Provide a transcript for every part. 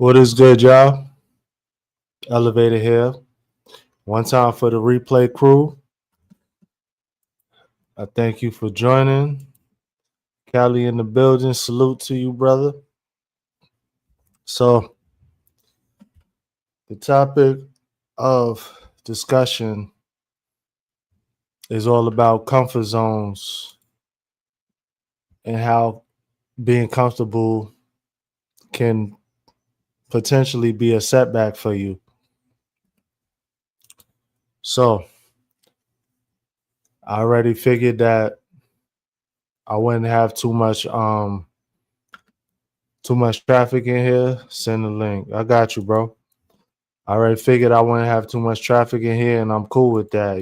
What is good, y'all? Elevated here. One time for the replay crew. I thank you for joining. Cali in the building. Salute to you, brother. So, the topic of discussion is all about comfort zones and how being comfortable can potentially be a setback for you. So, I already figured that I wouldn't have too much traffic in here. Send the link. I got you, bro. I already figured I wouldn't have too much traffic in here, and I'm cool with that.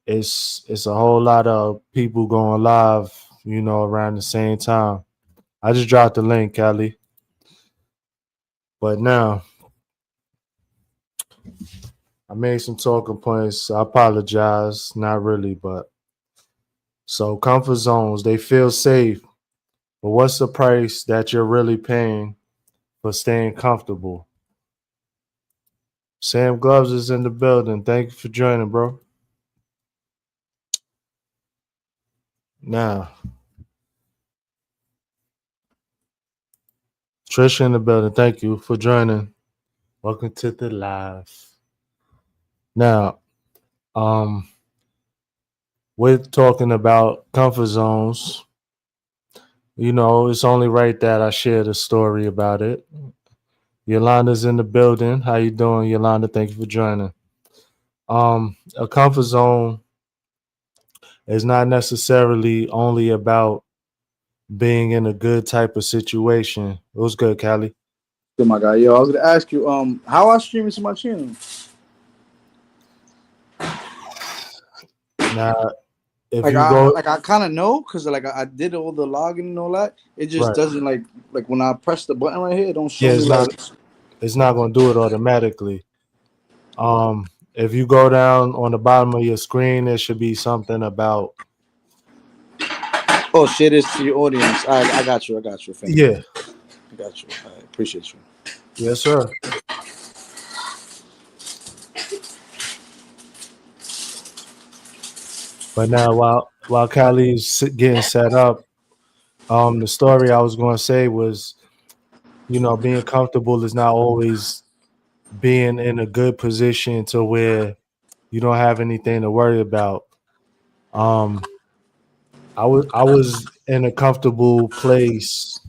It's a whole lot of people going live, around the same time. I just dropped the link, Kelly. But now I made some talking points. I apologize, not really, but so comfort zones, they feel safe, but what's the price that you're really paying for staying comfortable? Sam Gloves is in the building. Thank you for joining, bro. Now, Trisha in the building. Thank you for joining. Welcome to the live. Now, we're talking about comfort zones. It's only right that I shared a story about it. Yolanda's in the building. How you doing, Yolanda? Thank you for joining. A comfort zone is not necessarily only about being in a good type of situation. It was good, Callie. Good, my guy. Yo, I was gonna ask you, how I stream to my channel? Now, if like you I go, like I kind of know because I did all the login and all that. It just right. doesn't like when I press the button right here, it don't show Yeah, me it's not going to do it automatically. If you go down on the bottom of your screen, there should be something about. Oh, shit is to your audience. I got you. Thank you. Yeah. I got you. I appreciate you. Yes, sir. But now, while Callie's getting set up, the story I was going to say was, being comfortable is not always being in a good position to where you don't have anything to worry about. I was in a comfortable place,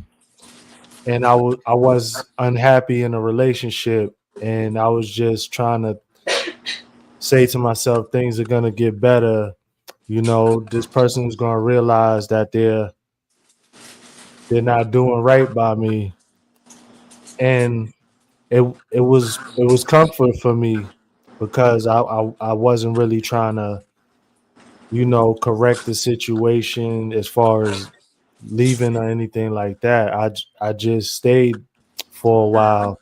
and I was unhappy in a relationship, and I was just trying to say to myself, things are gonna get better. This person is gonna realize that they're not doing right by me, and it was comfort for me because I wasn't really trying to correct the situation as far as leaving or anything like that. I just stayed for a while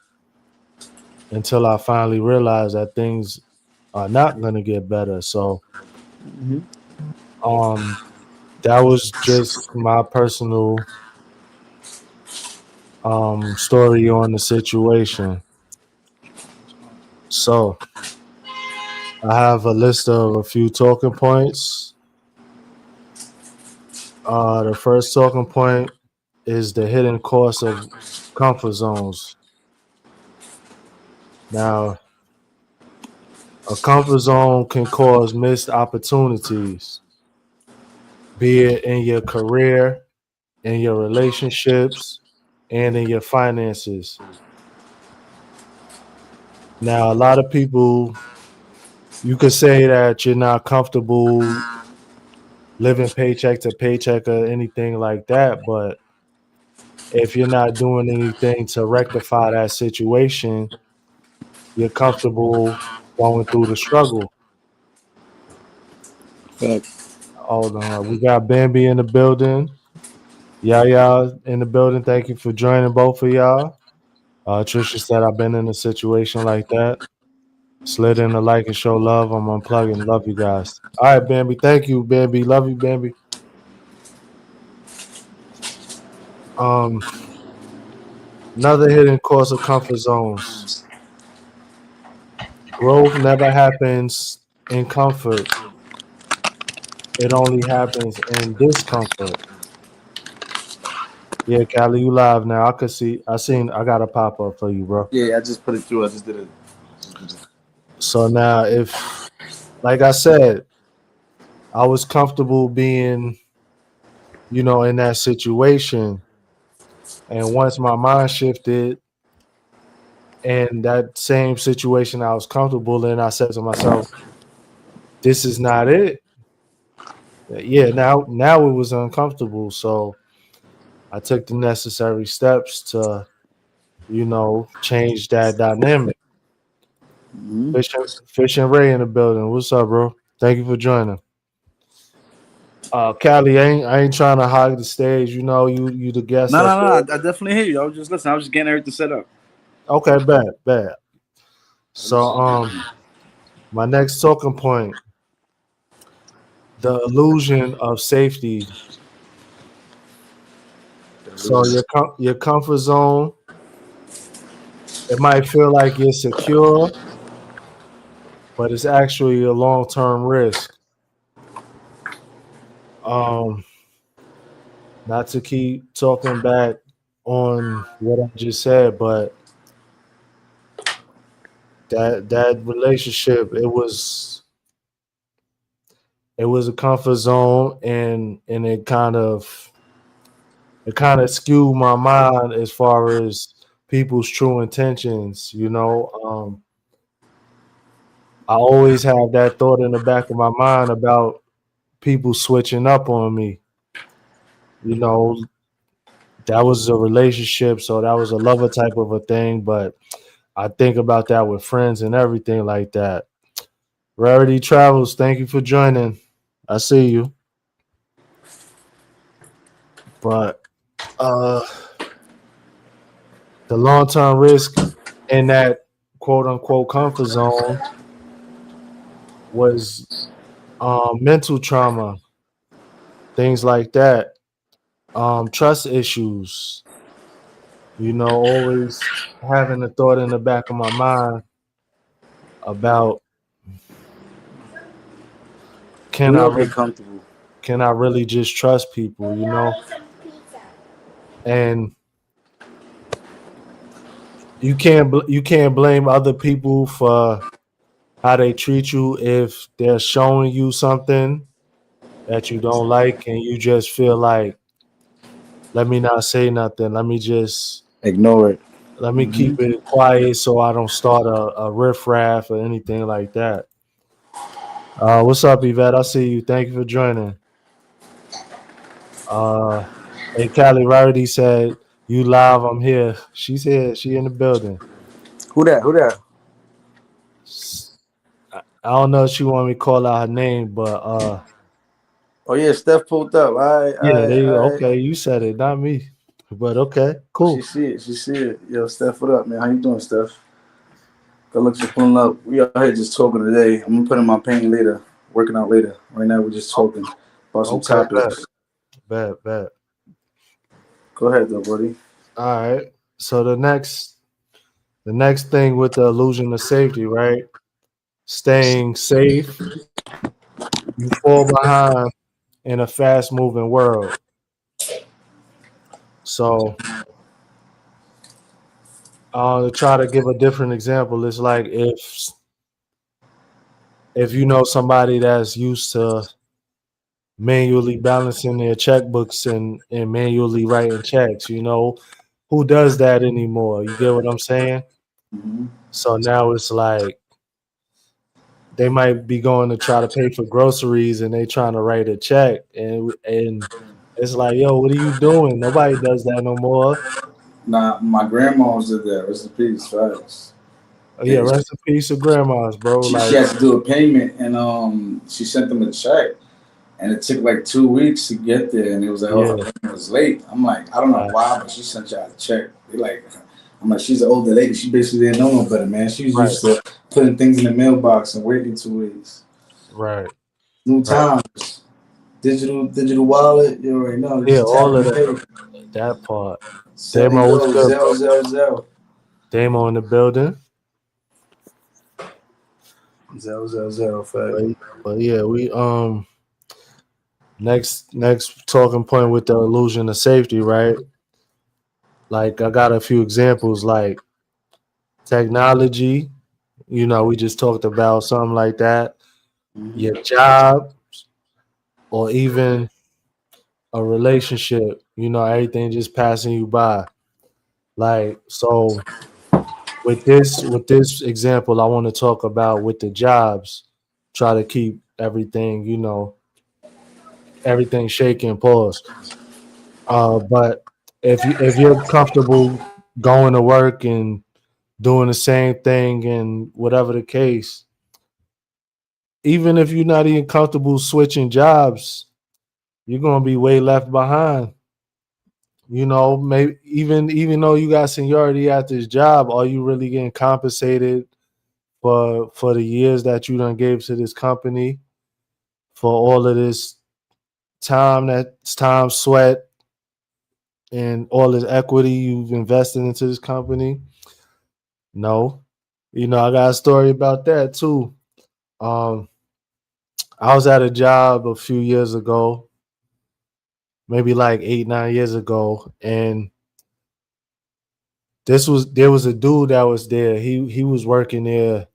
until I finally realized that things are not gonna get better. So that was just my personal story on the situation. So I have a list of a few talking points. The first talking point is the hidden cost of comfort zones. Now, a comfort zone can cause missed opportunities, be it in your career, in your relationships, and in your finances. Now, a lot of people, you could say that you're not comfortable living paycheck to paycheck or anything like that, but if you're not doing anything to rectify that situation, you're comfortable going through the struggle. Hold on. We got Bambi in the building. Y'all in the building. Thank you for joining, both of y'all. Trisha said I've been in a situation like that. Slid in a like and show love. I'm unplugging. Love you guys. All right, Bambi. Thank you, Bambi. Love you, Bambi. Um, Another hidden cause of comfort zones. Growth never happens in comfort. It only happens in discomfort. Yeah, Callie, you live now. I could see. I got a pop up for you, bro. Yeah, I just put it through. I just did it. So now, if, like I said, I was comfortable being, in that situation, and once my mind shifted, and that same situation I was comfortable in, I said to myself, "This is not it." Yeah, now it was uncomfortable, so I took the necessary steps to, change that dynamic. Mm-hmm. Fish and Ray in the building. What's up, bro? Thank you for joining. Callie, I ain't trying to hog the stage. You the guest No, up no, no. there. I definitely hear you. I was just listening. I was just getting everything set up. Okay, bad. I So, just, my next talking point: the illusion of safety. So your comfort zone, it might feel like you're secure, but it's actually a long term risk. Um, Not to keep talking back on what I just said, but that relationship, it was a comfort zone, and it kind of skewed my mind as far as people's true intentions. I always have that thought in the back of my mind about people switching up on me. You know, that was a relationship, so that was a lover type of a thing, but I think about that with friends and everything like that. Rarity Travels, thank you for joining. I see you. But uh the long term risk in that quote unquote comfort zone was mental trauma, things like that. Trust issues, always having a thought in the back of my mind about can we I all re- get comfortable. can I really just trust people, and you can't blame other people for how they treat you if they're showing you something that you don't like, and you just feel like, let me not say nothing, Ignore it. let me Mm-hmm. keep it quiet so I don't start a riffraff or anything like that. What's up, Yvette? I see you. Thank you for joining. uh hey, Callie Rarity said, you live, I'm here. She's here, she in the building. Who that? Who that? I don't know if she want me to call out her name, but Oh yeah, Steph pulled up. All right, all yeah, right, there you all go. right. Okay, you said it, not me. But okay, She cool. see it. She see it. Yo, Steph, what up, man? How you doing, Steph? Good looks for pulling up. We out here just talking today. I'm gonna put in my pain later. Working out later. Right now, we're just talking about some Okay, topics. bet. Go ahead, though, buddy. All right. So the next thing with the illusion of safety, right? Staying safe, you fall behind in a fast moving world. So to try to give a different example, it's like if you know somebody that's used to manually balancing their checkbooks and manually writing checks, who does that anymore? You get what I'm saying? Mm-hmm. So now it's like they might be going to try to pay for groceries and they trying to write a check, and it's like, yo, what are you doing? Nobody does that no more. Nah, my grandma did that. Rest in peace, facts. Oh yeah, Yeah, rest in peace to grandmas, bro. she Like, had to do a payment, and she sent them a check, and it took like 2 weeks to get there, and it was like, oh, her yeah, payment was late. I'm like, I don't know uh, why, but she sent y'all a check. They like, I'm like, she's an older lady. She basically didn't know no better, man. She was right, used to putting things in the mailbox and waiting 2 weeks. right, New right. times, digital wallet. You already know. Yeah, Just tap all of and that. pay. That part. Say Damo, what's yo, good, Zell, bro? Zell, Zell. Damo in the building. Zell, Zell, Zell, fact. But, but yeah, we next talking point with the illusion of safety, right? Like I got a few examples like technology, we just talked about something like that. Your Mm-hmm. job or even a relationship, everything just passing you by. Like so with this example I want to talk about with the jobs, try to keep everything, everything shaking, pause. But if you're comfortable going to work and doing the same thing and whatever the case, even if you're not even comfortable switching jobs, you're gonna be way left behind. Maybe even though you got seniority at this job, are you really getting compensated for the years that you done gave to this company, for all of this time, sweat, and all this equity you've invested into this company? No. I got a story about that too. Um, I was at a job a few years ago, maybe like 8, 9 years ago, and there was a dude that was there. He was working there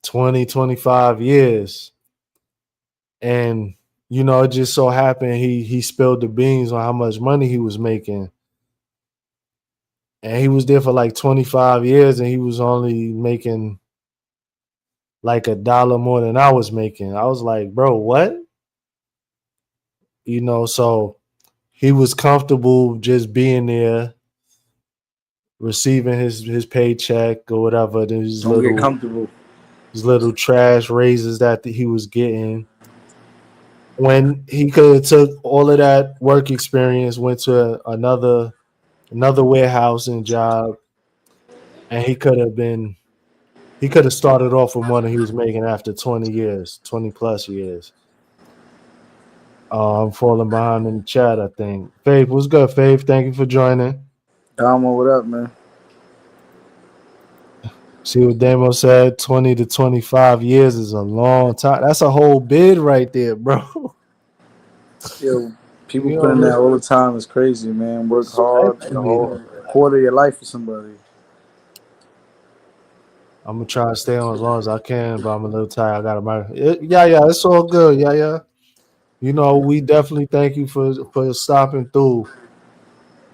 20, 25 years. And it just so happened he spilled the beans on how much money he was making. And he was there for like 25 years and he was only making like $1 more than I was making. I was like, bro, what? So he was comfortable just being there, receiving his paycheck or whatever, these Don't get little comfortable. these little trash raises that he was getting, when he could have took all of that work experience, went to another warehousing job, and he could have started off with more than he was making after 20 years, 20 plus years. I'm falling behind in the chat, I think. Faith, what's good, Faith? Thank you for joining. Damo, what up, man? See what Damo said, 20 to 25 years is a long time. That's a whole bid right there, bro. Yo, people You put know in what I that mean? all the time. It's crazy, man. Work So hard, the equity. whole quarter of your life for somebody. I'm gonna try to stay on as long as I can, but I'm a little tired. I got my yeah, it's all good. Yeah. We definitely thank you for stopping through.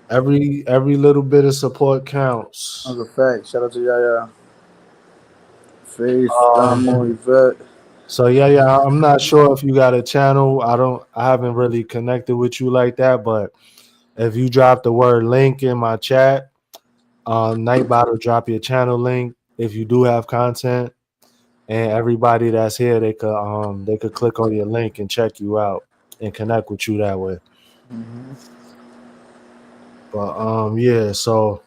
Every little bit of support counts. That's a fact. Shout out to Yaya, Faith, Um, Damo, Yvette. so yeah, I'm not sure if you got a channel. I haven't really connected with you like that, but if you drop the word link in my chat, Nightbot will drop your channel link if you do have content. And everybody that's here, they could click on your link and check you out and connect with you that way. Mm-hmm. But yeah, so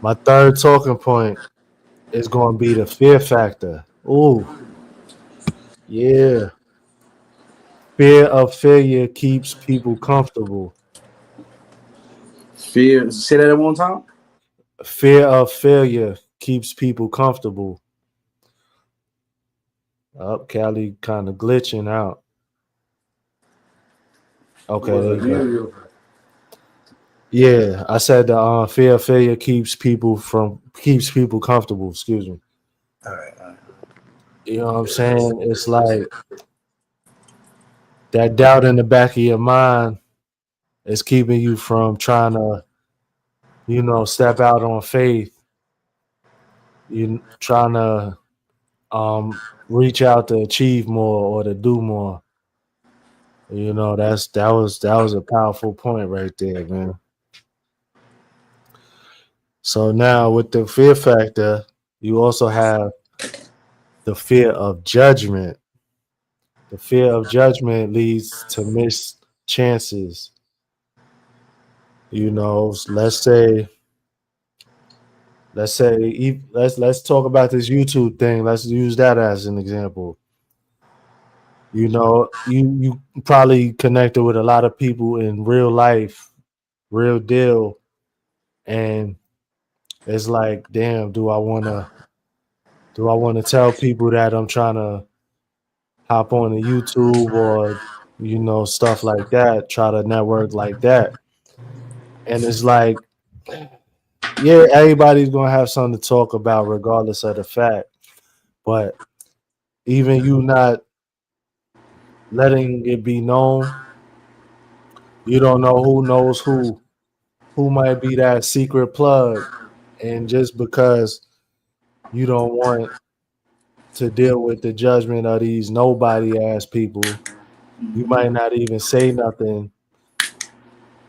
my third talking point is going to be the fear factor. Ooh, yeah. Fear of failure keeps people comfortable. Fear. Say that at one time. Fear of failure keeps people comfortable. Up, Callie kind of glitching out. It Okay, was there a you go. video. Yeah, I said the fear of failure keeps people comfortable. Excuse me. All right, all right. You know what I'm saying? It's like that doubt in the back of your mind is keeping you from trying to, step out on faith. You trying to reach out to achieve more or to do more. That was a powerful point right there, man. So now with the fear factor, you also have the fear of judgment. The fear of judgment leads to missed chances. Let's say let's talk about this YouTube thing. Let's use that as an example. You probably connected with a lot of people in real life real deal. And it's like, damn, do I wanna tell people that I'm trying to hop on the YouTube or stuff like that, try to network like that. And it's like, yeah, everybody's gonna have something to talk about regardless of the fact. But even you not letting it be known, you don't know who knows who might be that secret plug. And just because you don't want to deal with the judgment of these nobody ass people, you Mm-hmm. might not even say nothing,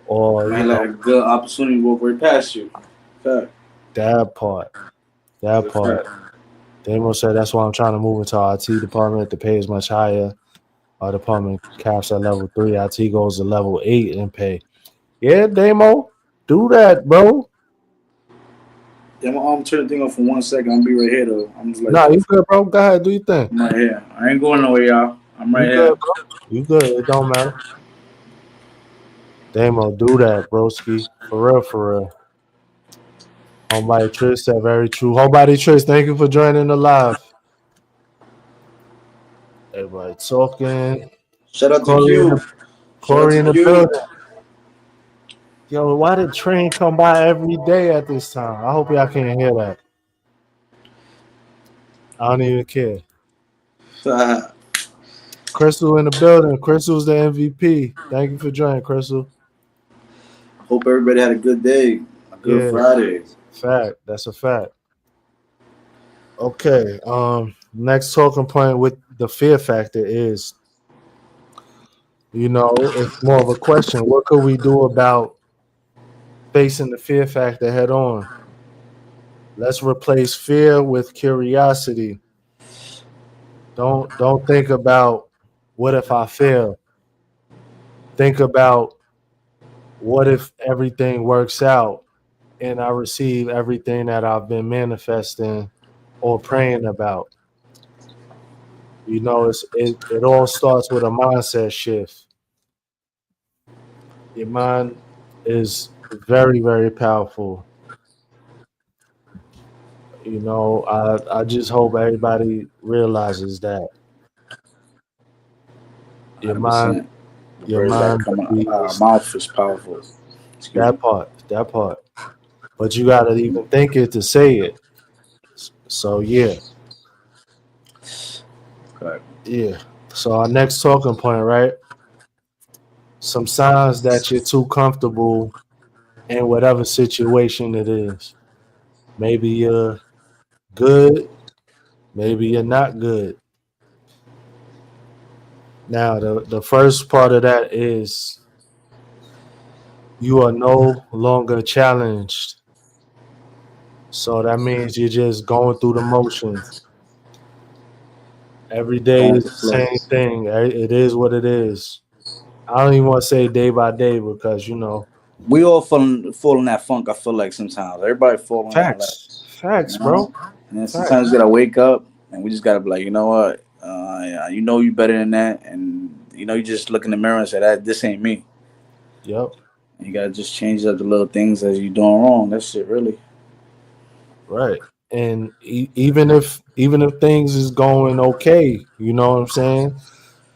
or Might let a good opportunity walk right past you. Fact. that part. That's That a part. fact. Damo said that's why I'm trying to move into our IT department. The pay is much higher. Our department caps at level 3. IT goes to level 8 in pay. Yeah, Damo, do that, bro. Yeah, my arm turn the thing off for 1 second. I'll be right here though. I'm just like Nah, you that. good, bro. Go ahead, do your thing. I'm right here. I ain't going nowhere, y'all. I'm You right good, here. bro. You good. It don't matter. Damo, do that, broski. For real, for real. Homebody Trish said very true. Homebody Trish, thank you for joining the live. Everybody talking. Shout out to Corey in the Q. Shout out Corey to in the Q. building. Yo, why did train come by every day at this time? I hope y'all can't hear that. I don't even care. Crystal in the building. Crystal's the MVP. Thank you for joining, Crystal. Hope everybody had a good day. A good Yeah, Friday. fact. That's a fact. Okay. Next talking point with the fear factor is, it's more of a question. What could we do about facing the fear factor head on? Let's replace fear with curiosity. Don't think about what if I fail. Think about what if everything works out and I receive everything that I've been manifesting or praying about. It all starts with a mindset shift. Your mind is very, very powerful. I just hope everybody realizes that your mind 100%. The your words that mind come out our is mouth is powerful. Excuse me. that part. But you gotta even think it to say it. So Okay. yeah. So our next talking point, right? Some signs that you're too comfortable in whatever situation it is. Maybe you're good, maybe you're not good. Now, the first part of that is you are no longer challenged. So that means you're just going through the motions. Every day Going with is the the flow. same thing. It is what it is. I don't even want to say day by day because We all fall in that funk. I feel like sometimes everybody fall in that, like, facts, you know. bro, And then sometimes facts. we gotta wake up and we just gotta be like, you know what? Yeah, you know you better than that, and you know you just look in the mirror and say that this ain't me. Yep, And you gotta just change up the little things as you doing wrong. That shit really. right. And even if things is going okay, you know what I'm saying?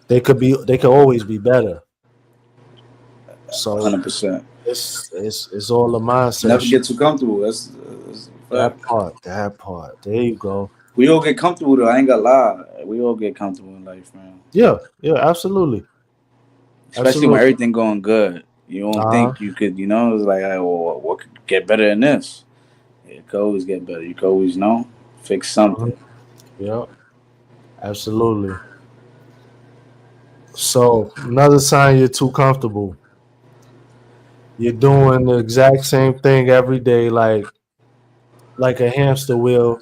They could always be better. So 100%. it's all a mindset Never shift. get too comfortable. That's a That fact. part, that part. There you go. We all get comfortable though. I ain't gonna lie. We all get comfortable in life, man. Yeah, yeah, absolutely, Especially when absolutely. everything going good. You don't Uh huh. think you could, it's like, hey, well, what could get better than this? It could always get better. You could always, fix something. Yeah, absolutely. So another sign you're too comfortable. You're doing the exact same thing every day, like a hamster wheel,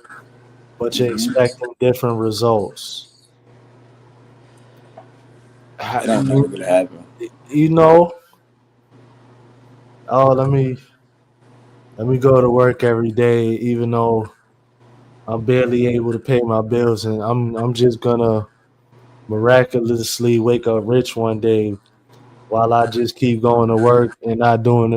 but you're Hmm. expecting different results. It don't never You, gonna happen. you know. Oh, let me go to work every day, even though I'm barely able to pay my bills, and I'm just gonna miraculously wake up rich one day while I just keep going to work and not doing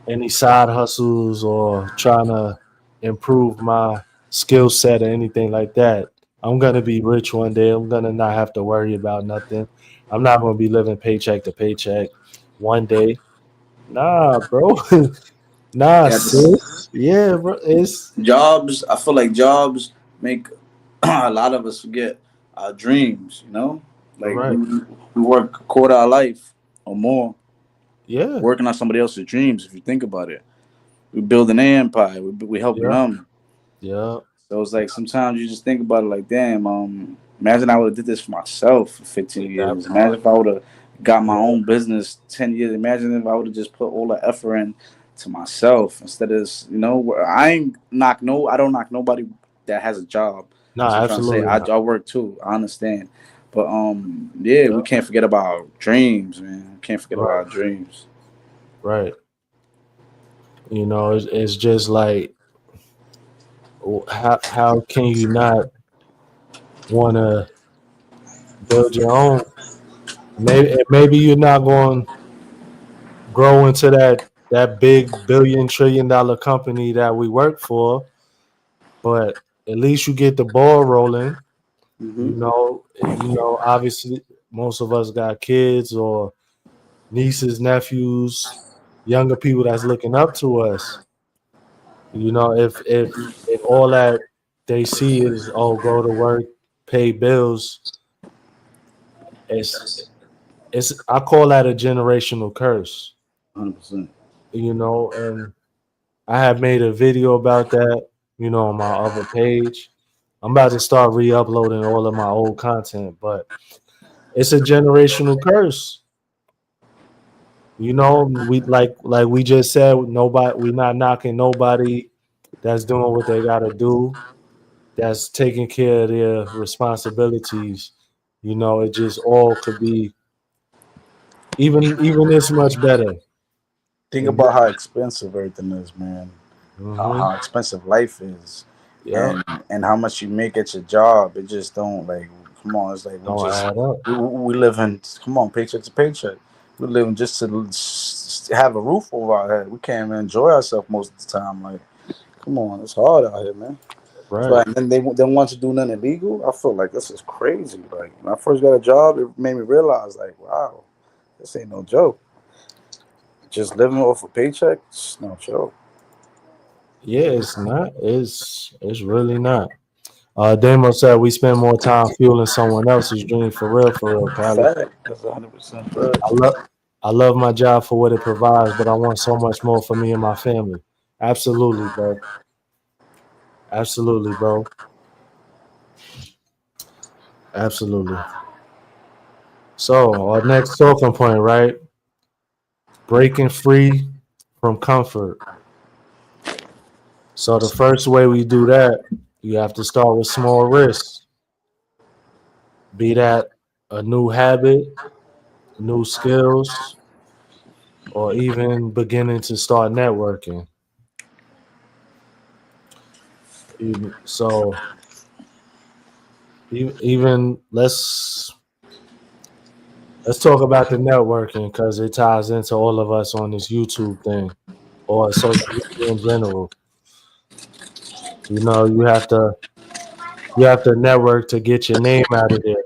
any side hustles or trying to improve my skill set or anything like that. I'm gonna be rich one day. I'm gonna not have to worry about nothing. I'm not gonna be living paycheck to paycheck one day. Nah, bro. Nah, Yeah, sis. Yeah, bro. It's jobs. I feel like jobs make a lot of us forget our dreams. You know, like right. we work a quarter of our life or more Yeah. working on somebody else's dreams. If you think about it, we building an empire. We helping Yeah. them. Yeah. So it's like sometimes you just think about it like, damn, imagine I would have did this for myself for 15 That years. Imagine part. if I would have got my Yeah. own business 10 years. Imagine if I would have just put all the effort in to myself instead of, I don't knock nobody that has a job. That's Nah, what I'm trying to say. absolutely not. I work too. I understand. But yeah, we Yeah. can't forget about our dreams, man. Can't forget about Right. our dreams. Right. It's just like how can you not want to build your own? Maybe you're not going to grow into that big billion trillion-dollar company that we work for, but at least you get the ball rolling. Hmm. Obviously most of us got kids or nieces, nephews, younger people that's looking up to us. If all that they see is, oh, go to work, pay bills, it's it's I call that a generational curse. 100%. And I have made a video about that, on my other page. I'm about to start re-uploading all of my old content, but it's a generational curse. We like we just said, nobody we not knocking nobody that's doing what they gotta do, that's taking care of their responsibilities. It just all could be even this much better. Think It, about how expensive everything is, man. mm-hmm. How expensive life is, Yep. and how much you make at your job. It just don't like. Come on, it's like Don't add up. we live in. Come on, paycheck to paycheck. We living just to have a roof over our head. We can't even enjoy ourselves most of the time. Like, come on, it's hard out here, man. So Right. and then they want you to do nothing illegal. I feel like this is crazy. Like when I first got a job, it made me realize, like, wow, this ain't no joke. Just living off a paycheck, it's no joke. Yeah, it's not. It's really not. Damo said we spend more time fueling someone else's dream, for real, Kylie. Fact. That's 100% fact. I love I love my job for what it provides, but I want so much more for me and my family. Absolutely, bro. Absolutely, bro. Absolutely. So our next talking point, right? Breaking free from comfort. So the first way we do that, you have to start with small risks. Be that a new habit, new skills, or even beginning to start networking. So even let's talk about the networking because it ties into all of us on this YouTube thing or social media in general. You have to network to get your name out of there,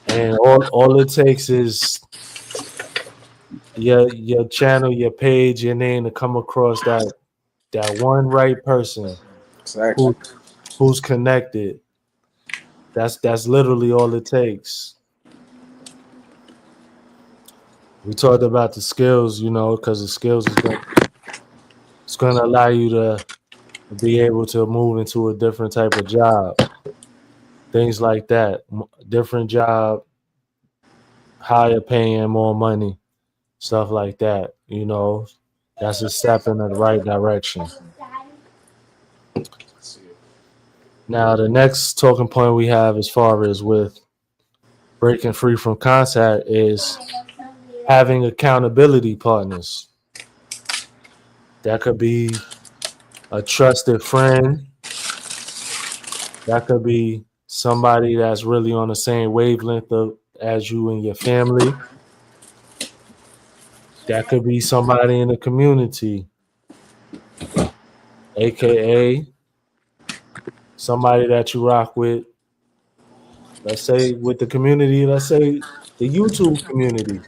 and all it takes is your channel, your page, your name to come across that one right person Exactly. who who's connected. That's literally all it takes. We talked about the skills, because the skills it's gonna allow you to be able to move into a different type of job, things like that. Different job, higher paying, more money, stuff like that. That's a step in the right direction. Now, the next talking point we have as far as with breaking free from contact is having accountability partners. That could be a trusted friend. That could be somebody that's really on the same wavelength as you and your family. That could be somebody in the community, aka somebody that you rock with. Let's say with the community, let's say the YouTube community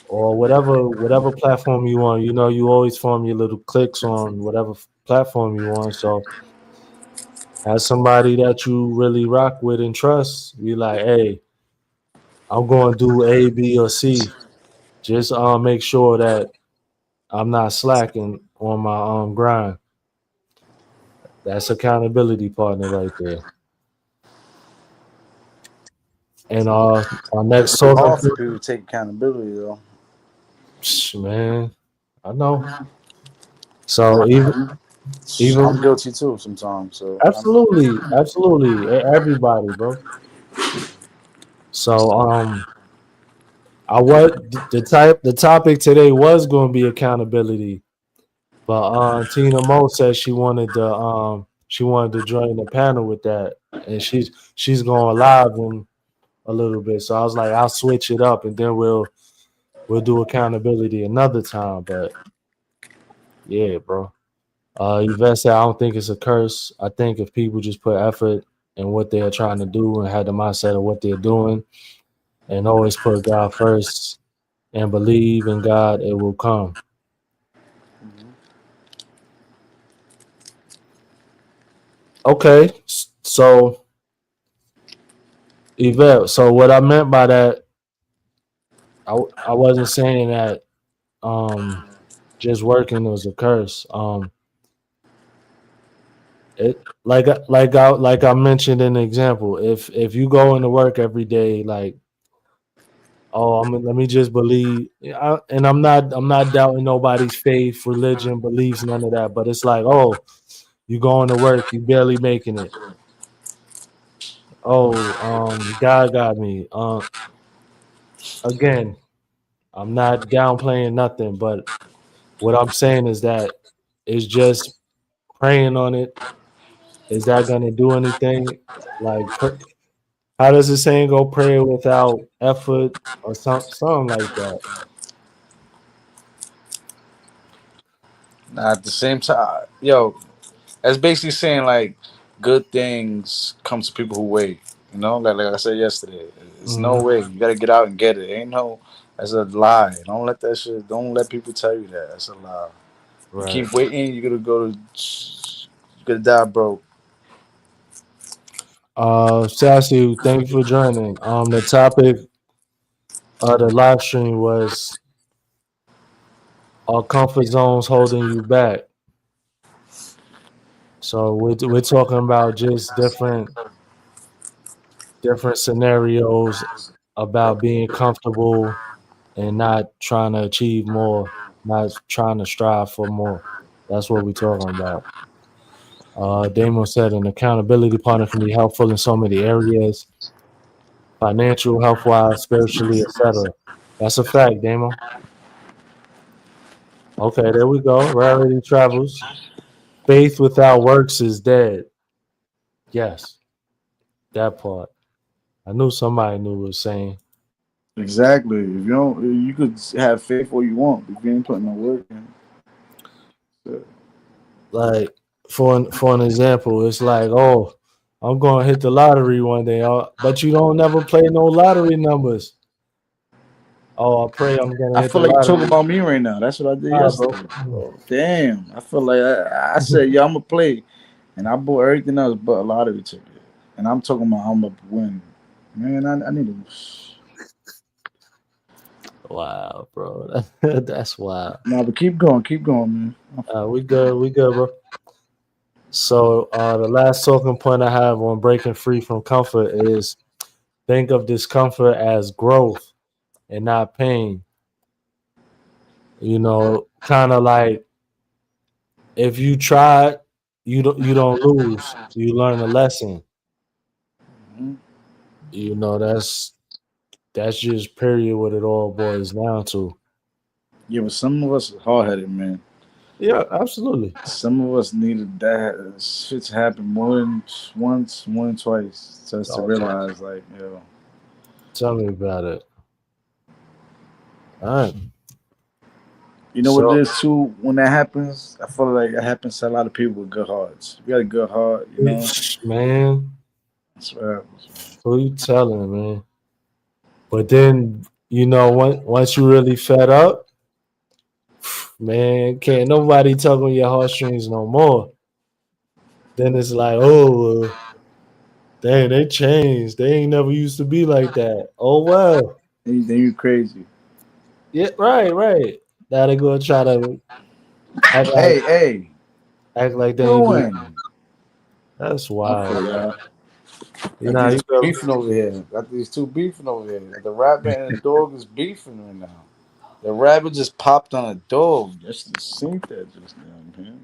or whatever platform you want. You know, you always form your little cliques on whatever platform you want. So as somebody that you really rock with and trust, be like, hey, I'm going to do A, B, or C. Just make sure that I'm not slacking on my grind. That's accountability partner right there. And our next It's talking hard for point, people to take accountability though. man, I know. So even I'm guilty too sometimes. So absolutely, everybody, bro. So the topic today was going to be accountability, but Tina Mo said she wanted to join the panel with that, and she's going live in a little bit. So I was like, I'll switch it up, and then we'll do accountability another time. But yeah, bro. Yvette said, I don't think it's a curse. I think if people just put effort in what they're trying to do and had the mindset of what they're doing and always put God first and believe in God, it will come. Okay, so Yvette, so what I meant by that, I wasn't saying that um, just working was a curse. It like I mentioned in the example, if you go into work every day, like let me just believe, and I'm not doubting nobody's faith, religion, beliefs, none of that. But it's like, oh, you going to work, you barely making it. Oh, God got me. Again, I'm not downplaying nothing, but what I'm saying is that it's just praying on it. Is that gonna do anything? Like, how does the saying go? Pray without effort, or something like that. at the same time, yo, that's basically saying like good things come to people who wait. You know, like I said yesterday, it's no Hmm. way. You gotta get out and get it. Ain't no. That's a lie. Don't let that shit. Don't let people tell you that. That's a lie. You Right. keep waiting, you're gonna go to. You're gonna die broke. Sassy, thank you for joining. The topic of the live stream was, are comfort zones holding you back? So we're talking about just different scenarios about being comfortable and not trying to achieve more, not trying to strive for more. That's what we're talking about. Damon said an accountability partner can be helpful in so many areas, financial, health wise, spiritually, etc. That's a fact, Damon. Okay, there we go. Rarity travels. Faith without works is dead. Yes, that part. I knew somebody knew what was saying. Exactly. If you don't, you could have faith all you want, but if you ain't putting no work in. So, Like for an example, it's like, oh, I'm gonna hit the lottery one day, but you don't never play no lottery numbers. Oh, I pray I'm gonna I hit the feel like you talking lottery. about me right now. That's what I did Nah, bro. yesterday. Oh, damn. I feel like I said, yeah, I'm gonna play, and I bought everything else but a lottery ticket, and I'm talking about I'm gonna win. Man, I need to. Wow, bro. That's wild. Nah, but keep going, man. We good, bro. So the last talking point I have on breaking free from comfort is think of discomfort as growth and not pain. You know, kind of like if you try, you don't lose. You learn a lesson. Mhm. You know, that's just period what it all boils down to. Yeah, but some of us are hard headed, man. Yeah, absolutely. Some of us needed that shit to happen more than twice, just to Oh, realize, like, yo, tell me about it. All right. you know what it So, is too. When that happens, I feel like it happens to a lot of people with good hearts. If you got a good heart, you know, man, that's what happens. who you telling, man? But then, once you really fed up, man, can't nobody tug on your heartstrings no more. Then it's like, oh, dang, they changed. They ain't never used to be like that. Oh well, Then you crazy. yeah, right, right. Now they gonna try to act like Hey, act like they ain't do. doing? That's I wild. feel y'all. You Got know, you these go. beefing over here. Got these two beefing over here. The rabbit and the dog is beefing right now. The rabbit just popped on a dog. Just seen that just now, man.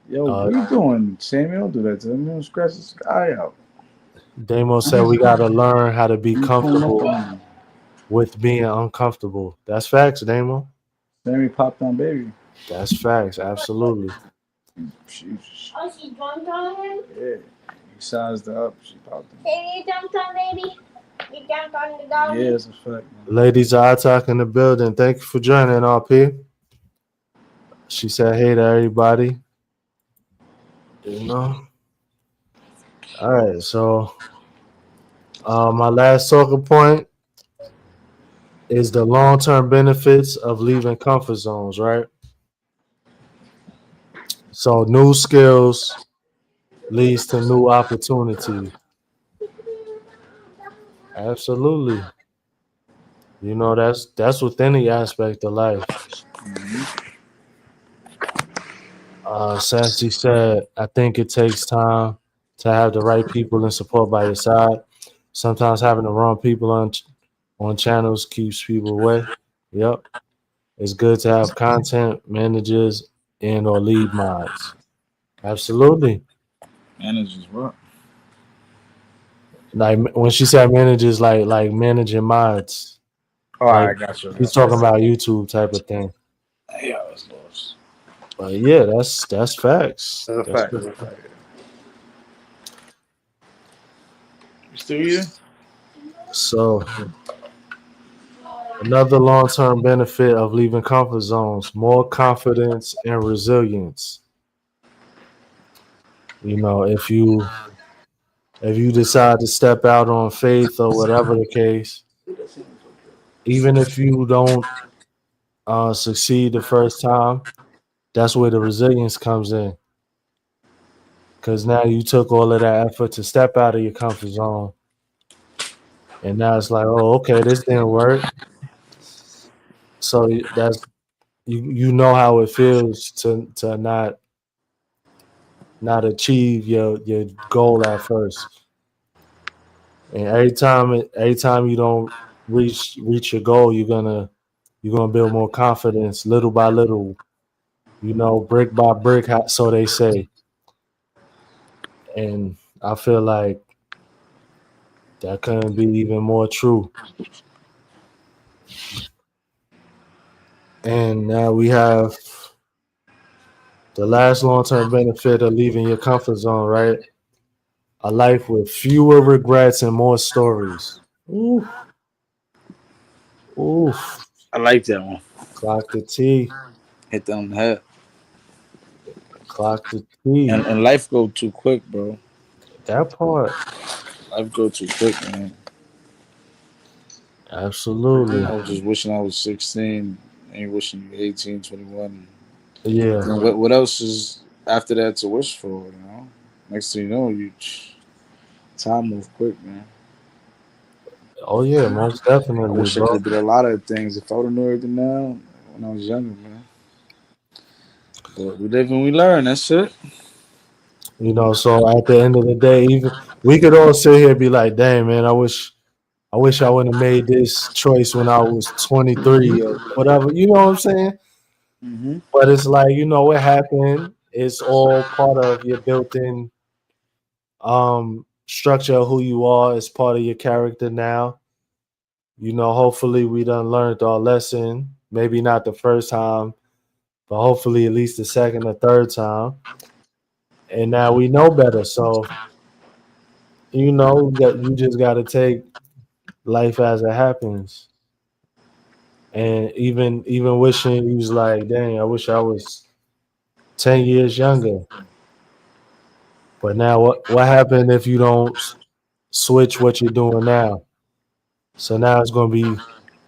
Yo, Uh, what you doing, Sammy? Don't do that to him. Don't scratch his eye out. Damo said we gotta learn how to be You pulling up comfortable on him. with being uncomfortable. That's facts, Damo. Sammy popped on baby. That's facts. Absolutely. She, oh, she jumped on him? Yeah. He sized her up. She popped him. Sammy, you jumped on baby? You jumped on the dog? Yeah, it's a fact, man. Ladies are talking in the building. Thank you for joining, RP. She said hey to everybody. You know. All right. So my last talking point is the long-term benefits of leaving comfort zones, right? So new skills leads to new opportunities. Absolutely. That's with any aspect of life. Sassy said, I think it takes time to have the right people and support by your side. Sometimes having the wrong people on channels keeps people away. Yep. It's good to have content managers and or lead mods. Absolutely. Managers what? Like when she said managers, like managing mods, Oh, like I got you. I she's got you. talking about YouTube type of thing. Yeah, I was lost. But yeah, that's facts. That's a That's fact. good. That's a fact. You still here? So another long-term benefit of leaving comfort zones: more confidence and resilience. If you decide to step out on faith or whatever the case, even if you don't succeed the first time, that's where the resilience comes in. Because now you took all of that effort to step out of your comfort zone, and now it's like, oh, okay, this didn't work. So that's you know how it feels to not achieve your goal at first. And every time you don't reach your goal, you're gonna build more confidence little by little, brick by brick, so they say. And I feel like that couldn't be even more true. And now we have the last long-term benefit of leaving your comfort zone, right? A life with fewer regrets and more stories. Oof, oof. I like that one. Clock the T. Hit that on the head. Clock the T. And life go too quick, bro. That part. Life go too quick, man. Absolutely. I was just wishing I was 16. Ain't wishing you 18, 21. Yeah. And what else is after that to wish for, Next thing you know, time move quick, man. Oh yeah, most I definitely, wish I could bro. have did a lot of things if I would have known everything now when I was younger, man. But we live and we learn. That's it. So at the end of the day, even we could all sit here and be like, "Dang, man, I wish I wouldn't have made this choice when I was 23 or whatever." You know what I'm saying? Mm-hmm. But it's like, what happened. It's all part of your built-in structure of who you are. It's part of your character now. Hopefully we done learned our lesson. Maybe not the first time, but hopefully at least the second or third time. And now we know better. So that you just got to take life as it happens. And even wishing you was like, dang, I wish I was 10 years younger. But now what happened if you don't switch what you're doing now? So now it's gonna be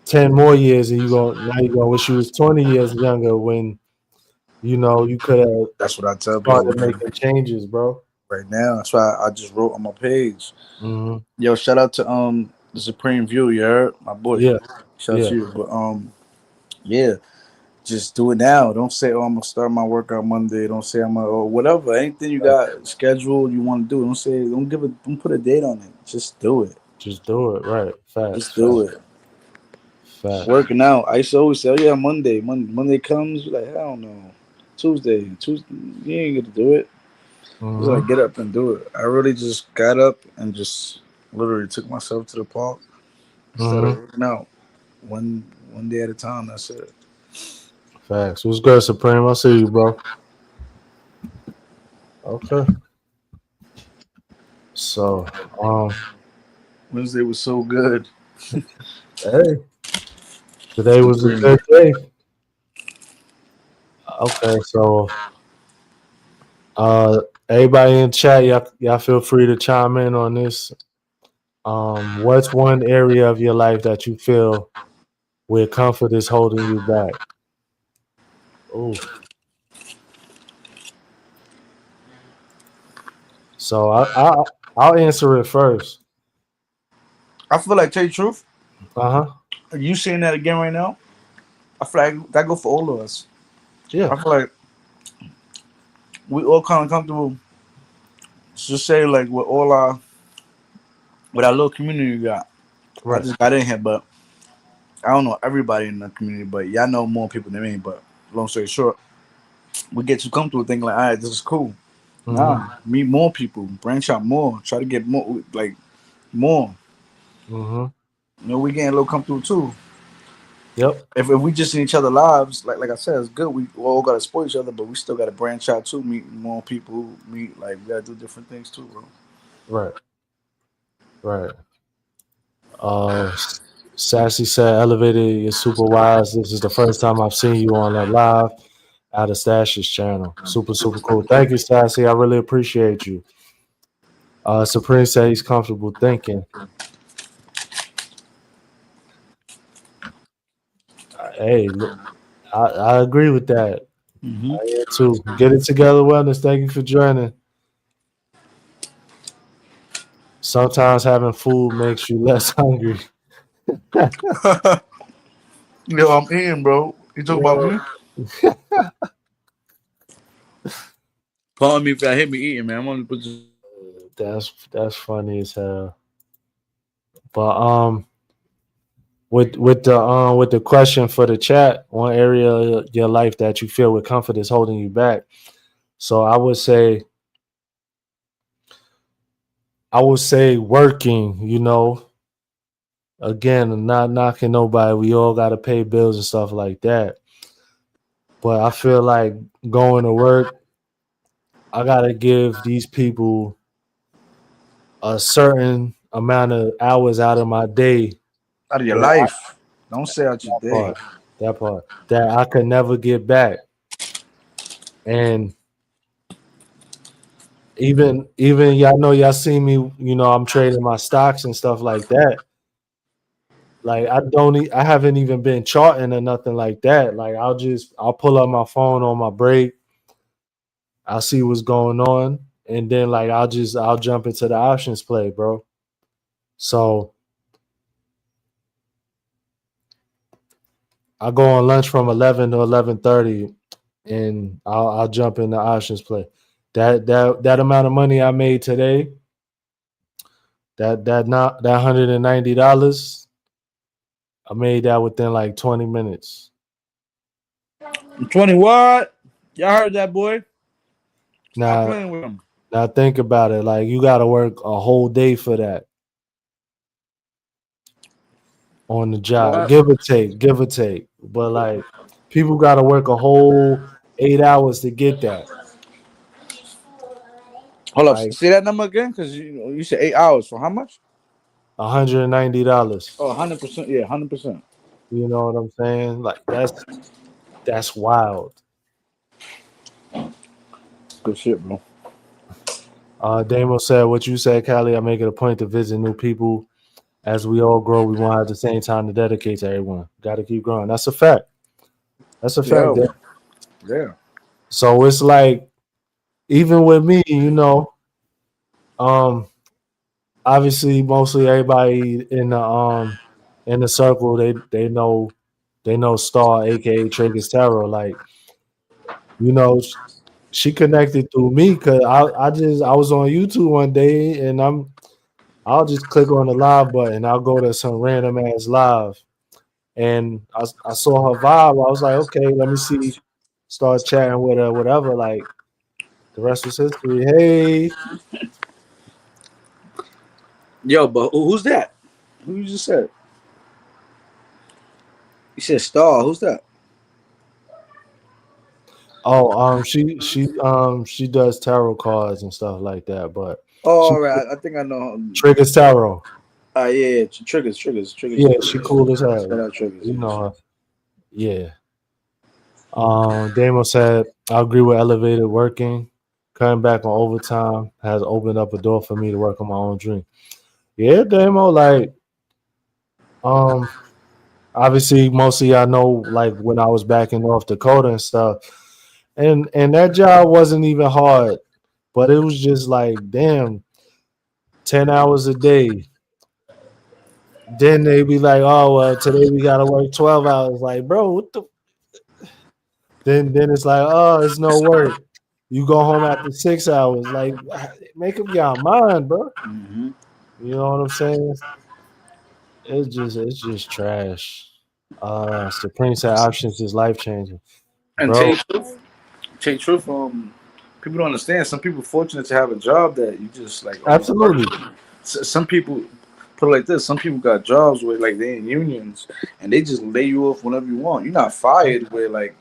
10 more years, and you're gonna wish you was 20 years younger when you could have That's what I tell people, started man. making changes, bro. Right now, that's why I just wrote on my page. Hmm. Yo, shout out to the Supreme View. You heard my boy. Yeah, Shout out yeah, to you. But yeah, just do it now. Don't say, oh, I'm gonna start my workout Monday. Don't say I'm gonna, or whatever. Anything you got scheduled you want to do. Don't put a date on it. Just do it. just do it. Right, facts, Just do facts, it. facts. Working out. I used to always say, oh yeah, Monday. Monday comes, you're like, hell no. Tuesday, you ain't gonna do it. Just Hmm. like get up and do it. I really just got up and just literally took myself to the park, started Hmm. working out one day at a time. That's it. Facts. What's good, Supreme? I see you, bro. Okay. So, Wednesday was so good. hey, today was a Supreme. good day. Okay, so uh, everybody in chat, y'all feel free to chime in on this. What's one area of your life that you feel where comfort is holding you back? Oh, so I'll answer it first. I feel like, tell you the truth, Uh huh. are you saying that again right now? I feel like that go for all of us. Yeah. I feel like we all kind of comfortable to say like with our little community we got. I Right. just got in here, but I don't know everybody in the community, but y'all know more people than me. But long story short, we get too comfortable thinking like, all right, this is cool. Mm-hmm. Nah, meet more people, branch out more, try to get more, like more. Mm-hmm. We getting a little comfortable too. Yep. If we just in each other lives, like I said, it's good. We all gotta support each other, but we still gotta branch out too, meet more people, meet like we gotta do different things too, bro. Right. Right. Uh, Sassy said, "Elevated is super wise. This is the first time I've seen you on a live out of Stash's channel. Super, super cool. Thank you, Sassy. I really appreciate you." Supreme said he's comfortable thinking. Hey, look, I agree with that. Hmm. I am too. Get it together, wellness. Thank you for joining. Sometimes having food makes you less hungry. Yo, I'm eating, bro. You talk about Yo, me? Pardon me if I hit me eating, man. I'm only put this. that's funny as hell. But with the question for the chat, one area of your life that you feel with comfort is holding you back. So I would say working. Again, I'm not knocking nobody. We all got to pay bills and stuff like that. But I feel like going to work, I gotta give these people a certain amount of hours out of my day Out of your where life. Don't say out your that day. part, that part that I could never get back. And even y'all know y'all see me, I'm trading my stocks and stuff like that. Like I haven't even been charting or nothing like that. Like I'll pull up my phone on my break, I'll see what's going on, and then like I'll jump into the options play, bro. So I go on lunch from 11 to 11:30, and I'll jump in the options play. That amount of money I made today, that not that $190, I made that within like 20 minutes. I'm 20 what? Y'all heard that boy? Stop Now playing with him. now think about it. Like you got to work a whole day for that on the job, What? give or take. But like People got to work a whole 8 hours to get that. Hold up, Like say that number again, because you said 8 hours for how much? $190. Oh, 100%. Yeah, 100%. You know what I'm saying? Like that's wild. Good shit, bro. Damo said what you said, Callie. I make it a point to visit new people. As we all grow, we won't have the same time to dedicate to everyone. Got to keep growing. That's a fact. That's a fact. Yeah, That, yeah. so it's like even with me, um, obviously mostly everybody in the circle they know Star, aka Trigger's Tarot. Like you know, she connected through me because I was on YouTube one day and I'll just click on the live button. I'll go to some random ass live and I saw her vibe. I was like, okay, let me see. Start chatting with her, whatever. Like the rest was history. Hey, Yo, but who's that? Who you just said? You said Star. Who's that? oh, she does tarot cards and stuff like that. But Oh, she all right. I think I know. triggers tarot. Yeah. Triggers. Yeah, she cool as Shout hell. out Triggers. You Yeah, know her. Yeah. Damo said, I agree with elevated working. Cutting back on overtime has opened up a door for me to work on my own dream. Yeah, Damo, like, um, obviously most of y'all know like when I was back in North Dakota and stuff. And that job wasn't even hard, but it was just like, damn, 10 hours a day. Then they be like, oh well, today we gotta work 12 hours. Like, bro, what the then it's like, oh, it's no work. You go home after 6 hours. Like, make up your mind, bro. Mm-hmm. You know what I'm saying? It's just trash. Supreme said options is life changing, And bro. Take truth. People don't understand. Some people fortunate to have a job that you just like only work. Absolutely. Some people put it like this. Some people got jobs where like they in unions and they just lay you off whenever you want. You're not fired where like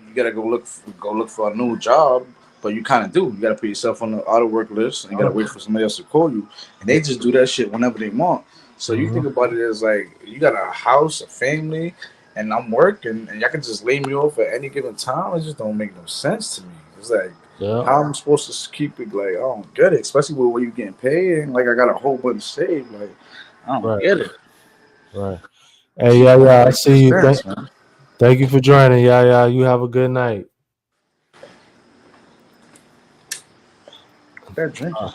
you gotta go look for a new job, but you kind of do. You gotta put yourself on the auto work list and you gotta wait for somebody else to call you. And they just do that shit whenever they want. So you Mhm. think about it as like you got a house, a family, and I'm working, and y'all can just lay me off at any given time. It just don't make no sense to me. It's like Yeah. how I'm supposed to keep it. Like I don't get it, especially with what you getting paid. And like I got a whole bunch saved. Like I don't Right. get it. Right. Hey, Shit yeah, don't yeah. I make no see you. sense, man. Thank you for joining. Yeah, yeah. You have a good night. That drinking. Uh,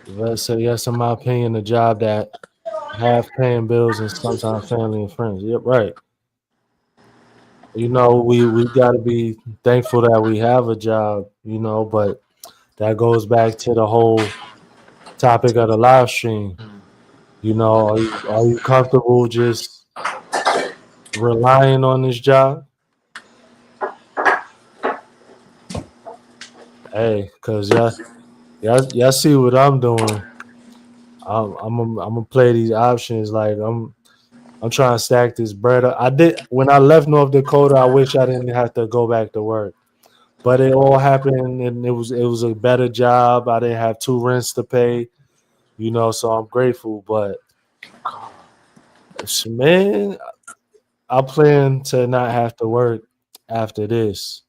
let's say yes, in my opinion, a job that half paying bills and sometimes family and friends. Yep, right. We got to be thankful that we have a job. But that goes back to the whole topic of the live stream. Are you comfortable just relying on this job? Hey, cause y'all see what I'm doing. I'm gonna play these options like I'm trying to stack this bread up. I did when I left North Dakota. I wish I didn't have to go back to work, but it all happened, and it was a better job. I didn't have two rents to pay, so I'm grateful. But man, I plan to not have to work after this.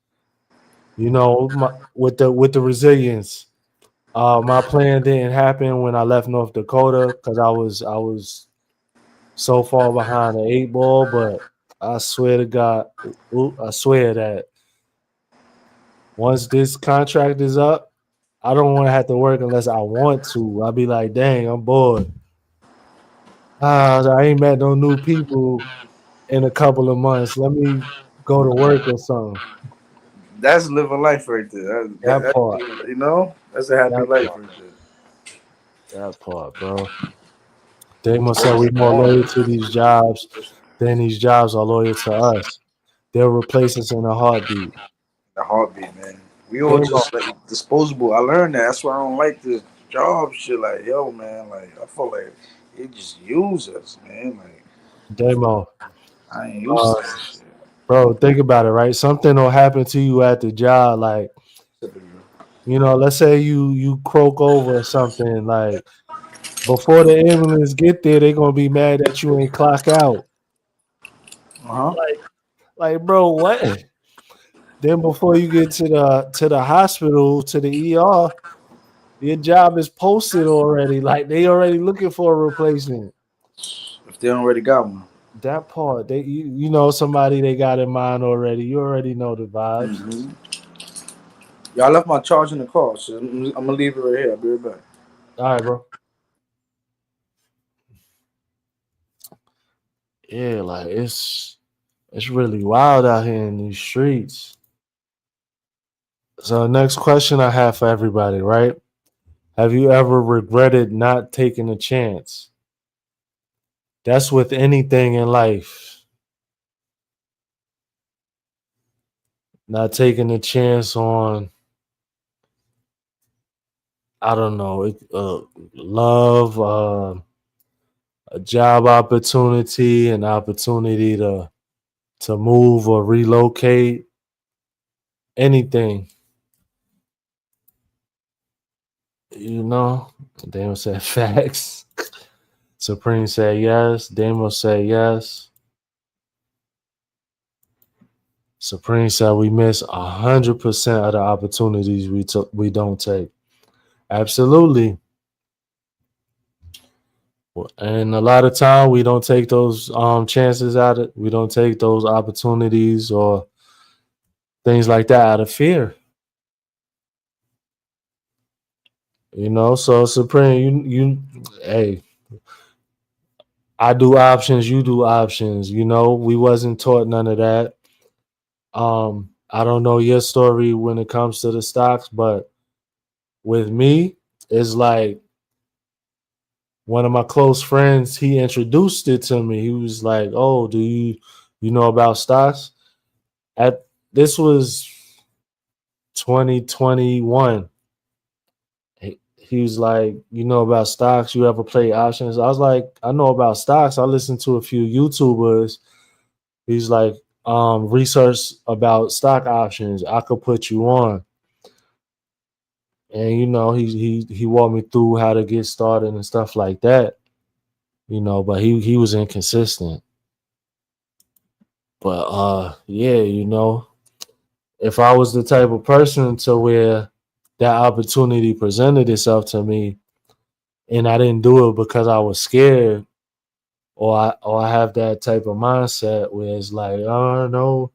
With the resilience. My plan didn't happen when I left North Dakota because I was so far behind the eight ball. But I swear to God, I swear that once this contract is up, I don't want to have to work unless I want to. I'll be like, dang, I'm bored. I ain't met no new people in a couple of months. Let me go to work or something. That's living life right there. That part, That's a happy that life part, right there. that part, bro. They must say we're more loyal to these jobs than these jobs are loyal to us. They'll replace us in a heartbeat. The heartbeat, man. We all Demo, just like disposable. I learned that. That's why I don't like this job shit. Like, yo, man, like I feel like it just use us, man. Like demo. I ain't used Uh, to that shit. Bro, think about it, right? Something will happen to you at the job, like, let's say you croak over or something, like before the ambulance get there, they're gonna be mad that you ain't clock out. Uh huh. Like, bro, what? Then before you get to the hospital, to the ER, your job is posted already. Like they already looking for a replacement. If they already got one. That part, you know somebody they got in mind already. You already know the vibes. Mm-hmm. Yeah, I left my charge in the car, so I'm gonna leave it right here. I'll be right back. All right, bro. Yeah, like it's really wild out here in these streets. So next question I have for everybody, right? Have you ever regretted not taking a chance? That's with anything in life. Not taking a chance on, I don't know, love, a job opportunity, an opportunity to move or relocate, anything. You know, Daniel said facts. Supreme said yes. Daniel said yes. Supreme said we miss 100% of the opportunities we don't take. Absolutely. And a lot of time we don't take those chances out of we don't take those opportunities or things like that out of fear. So Supreme, hey, I do options, you do options. We wasn't taught none of that. I don't know your story when it comes to the stocks, but with me, it's like one of my close friends, he introduced it to me. He was like, "Oh, do you know about stocks?" At This was 2021. He was like, "You know about stocks? You ever play options?" I was like, "I know about stocks. I listened to a few YouTubers." He's like, research about stock options. I could put you on." And he walked me through how to get started and stuff like that. But he was inconsistent. But yeah, if I was the type of person to where that opportunity presented itself to me and I didn't do it because I was scared, or I have that type of mindset where it's like, oh no,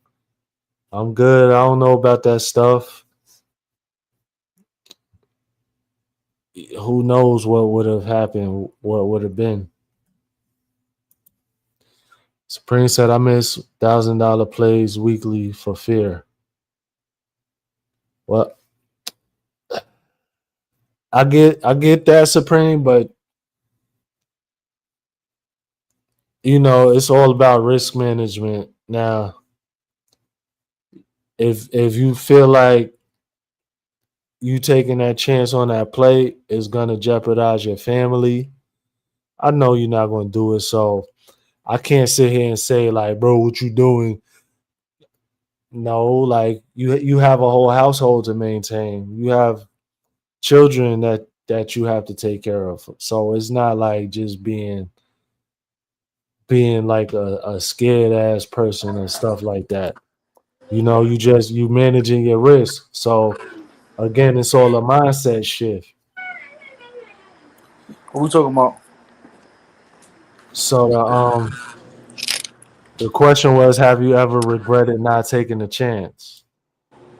I'm good. I don't know about that stuff. Who knows what would have happened, what would have been. Supreme said I miss $1,000 plays weekly for fear. Well, I get that, Supreme, but it's all about risk management. Now, if you feel like you taking that chance on that play is gonna jeopardize your family, I know you're not gonna do it. So I can't sit here and say like, bro, what you doing? No, like you have a whole household to maintain. You have children that you have to take care of. So it's not like just being like a scared ass person and stuff like that. You managing your risk. So again, it's all a mindset shift. What we talking about? So the question was, have you ever regretted not taking the chance?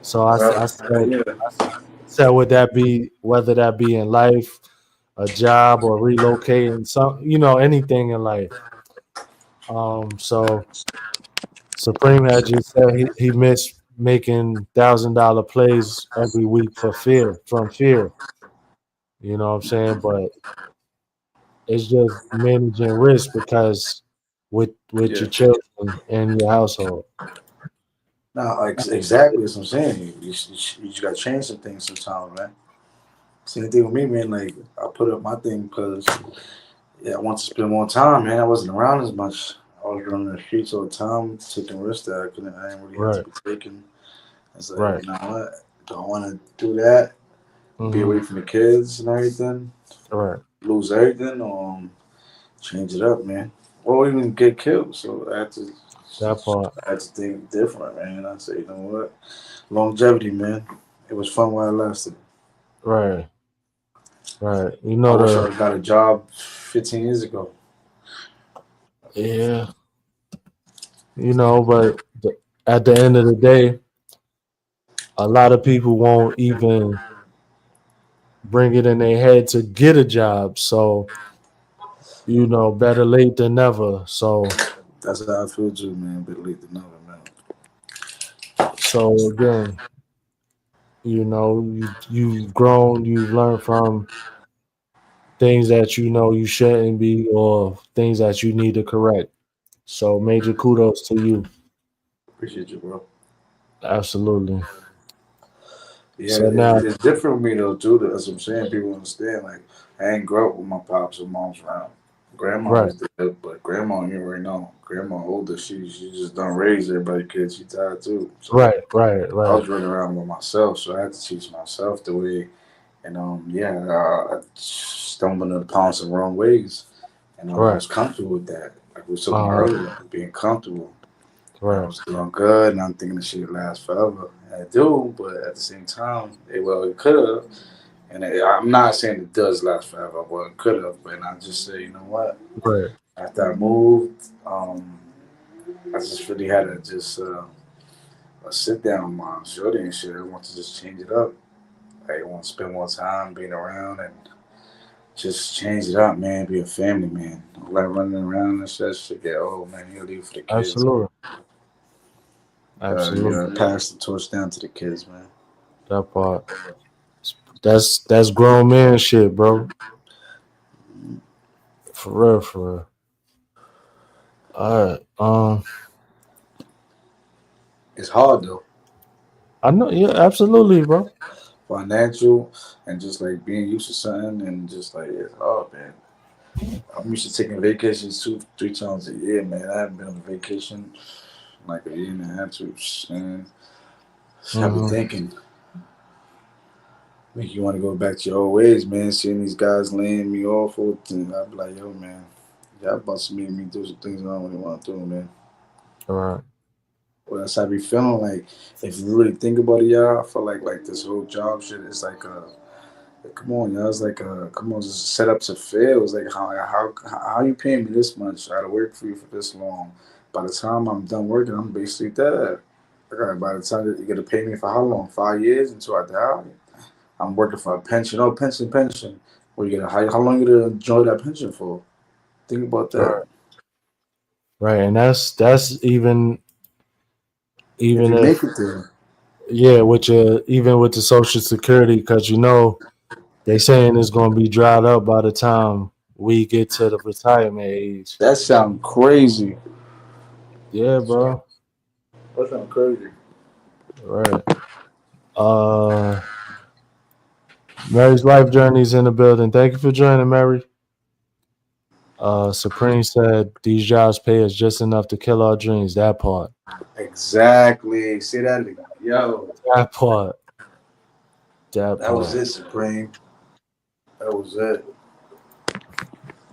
So Yeah. I said, would that be whether that be in life, a job, or relocating, anything in life. So Supreme had just said he missed making $1,000 plays every week from fear. You know what I'm saying? But it's just managing risk because with Yeah. your children and your household. Now, exactly as I'm saying. You just got to change some things sometimes, man. Same thing with me, man. Like, I put up my thing because, yeah, I want to spend more time, man. I wasn't around as much. I was running the streets all the time, taking risks that I didn't really have to Right. be taking. It's like, Right. you know what? Do I want to do that? Be Mm-hmm. away from the kids and everything? Right. Lose everything? Or change it up, man? Or even get killed. So That part. I had to think different, man. I said, you know what? Longevity, man. It was fun while it lasted. Right. Right. You I know wish I the would got a job 15 years ago. yeah. At the end of the day, a lot of people won't even bring it in their head to get a job. So better late than never. That's how I feel too, man. But late than never, man. So again, you've grown, you've learned from things that you shouldn't be or things that you need to correct. So major kudos to you. Appreciate you, bro. Absolutely. Yeah, So now, it's different with me though too. That's what I'm saying. People understand. Like I ain't grow up with my pops or mom's around. Grandma right, was there, but grandma you already know. Grandma older. She just don't raise everybody kids. She tired too. So right, right, I right, was running around with myself. So I had to teach myself the way. And I stumbled upon some wrong ways. And I right, was comfortable with that. Like we were talking about uh-huh, earlier, being comfortable. And I right, was doing good, and I'm thinking this shit would last forever. And I do, but at the same time, it could have. And I'm not saying it does last forever. Well, it could have, but I just say, you know what? right, After I moved, I just really had to just a sit down, mom, shorty and shit. I want to just change it up. I want to spend more time being around and just change it up, man. Be a family man. Like running around and shit get old, man. You leave for the kids. absolutely, You absolutely. gotta pass the torch down to the kids, man. That part. That's grown man shit, bro. For real, for real. All right. It's hard though, I know. Yeah, absolutely, bro. financial and just like being used to something and just like it's hard, man. I'm used to taking vacations 2, 3 times a year, man. I haven't been on vacation in like a year and a half, to, and I be Mm-hmm. thinking, make you want to go back to your old ways, man. Seeing these guys laying me off, and I be like, yo, man, y'all about to make me do some things I don't really want to do, man. All right. Well, that's how I be feeling. Like, if you really think about it, y'all, I feel like this whole job shit is like a come on, y'all. It's like come on, just set up to fail. It's like how you paying me this much? I gotta work for you for this long. By the time I'm done working, I'm basically dead. Okay, by the time that you gotta pay me for how long? 5 years until I die. I'm working for a pension. Oh, pension, pension. Well, you gonna how long you gonna enjoy that pension for? Think about All that. right. Right. And that's If even you make if it there, yeah, even with the Social Security, because they saying it's gonna be dried up by the time we get to the retirement age. that sound crazy. Yeah, bro. That sound crazy. Right. Uh, Mary's life journey's in the building. Thank you for joining, Mary. Supreme said these jobs pay us just enough to kill our dreams. That part. Exactly. Say that again. Yo, That part. That that was part. it, Supreme. That was it.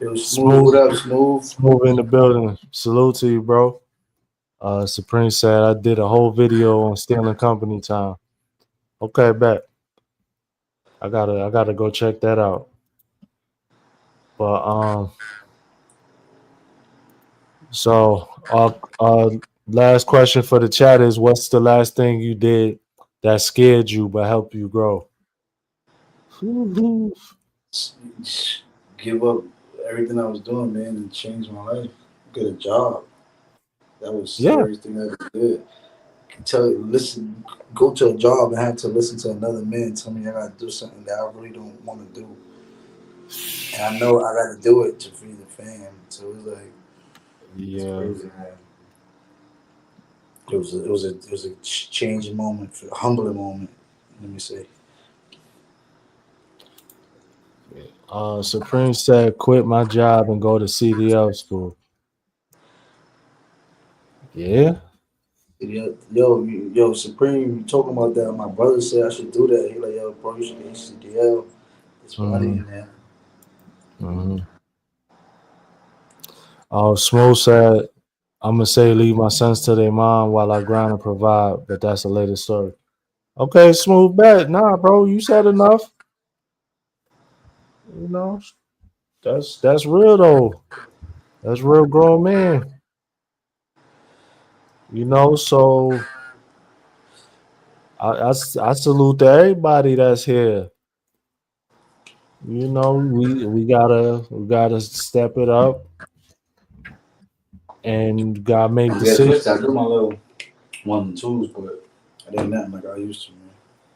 It was smooth. What Smooth, up, smooth? smooth in the building. Salute to you, bro. Supreme said I did a whole video on stealing company time. Okay, bet. I gotta go check that out. But so last question for the chat is what's the last thing you did that scared you but helped you grow? Give up everything I was doing, man, and change my life. Get a job. That was the Yeah, scariest thing I ever did. Listen, go to a job and have to listen to another man tell me I gotta do something that I really don't want to do, and I know I gotta do it to feed the fam. So it's like it's yeah. crazy, man. It was a changing moment, a humbling moment. Let me say. Supreme said quit my job and go to CDL school. Yeah. Yo, Supreme, you talking about that? My brother said I should do that. He like, yo, bro, you should get CDL. There's money Mm-hmm. in there. Mm-hmm. Smooth said, I'm gonna say leave my sons to their mom while I grind and provide, but that's a later story. Okay, smooth bet. Nah, bro, you said enough. You know, that's real though. That's real grown man. You know, so I salute to everybody that's here. You know, we gotta step it up and gotta make Don't get twisted. I decisions. do my little ones and twos, but it ain't nothing like I used to, man.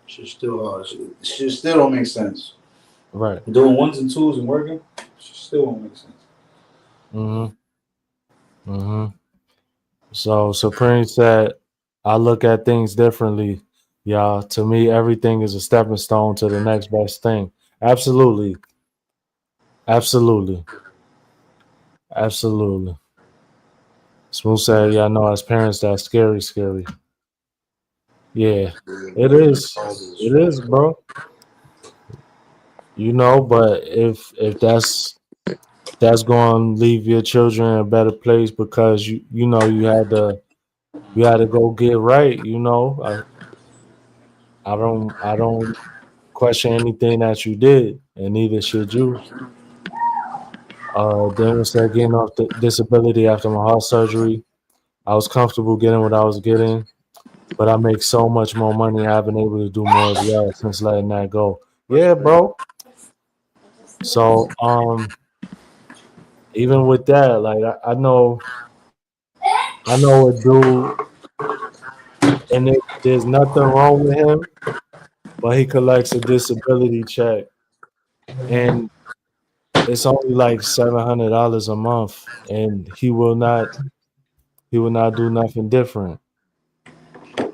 Shit still hard. Shit still don't make sense. Right. Doing ones and twos and working, shit still don't make sense. Mm-hmm. Mm-hmm. So Supreme said, I look at things differently. Yeah, to me, everything is a stepping stone to the next best thing. Absolutely. Absolutely. Absolutely. Smooth said, yeah, I know as parents that's scary, scary. Yeah, it is. It is, bro. You know, but if that's going to leave your children in a better place because you know you had to go get right. You know, I don't question anything that you did, and neither should you. Daniel said getting off the disability after my heart surgery, I was comfortable getting what I was getting, but I make so much more money. I haven't been able to do more as well since letting that go. Yeah, bro. So even with that, like I know a dude, and there's nothing wrong with him, but he collects a disability check, and it's only like $700 a month, and he will not do nothing different.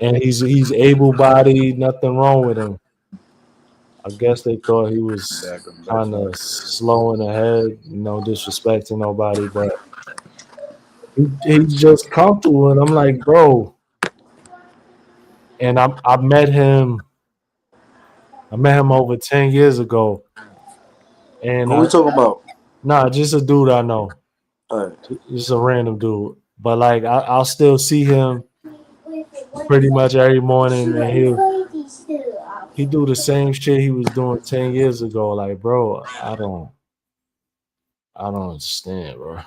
And he's able bodied, nothing wrong with him. I guess they thought he was Back and back kind to of slowing ahead, no disrespecting nobody, but he's just comfortable. And I'm like, bro. And I met him over 10 years ago, and Who we talking about? just a dude I know, All right. just a random dude. But like I'll still see him pretty much every morning, and he do the same shit he was doing 10 years ago. Like, bro, I don't understand, bro.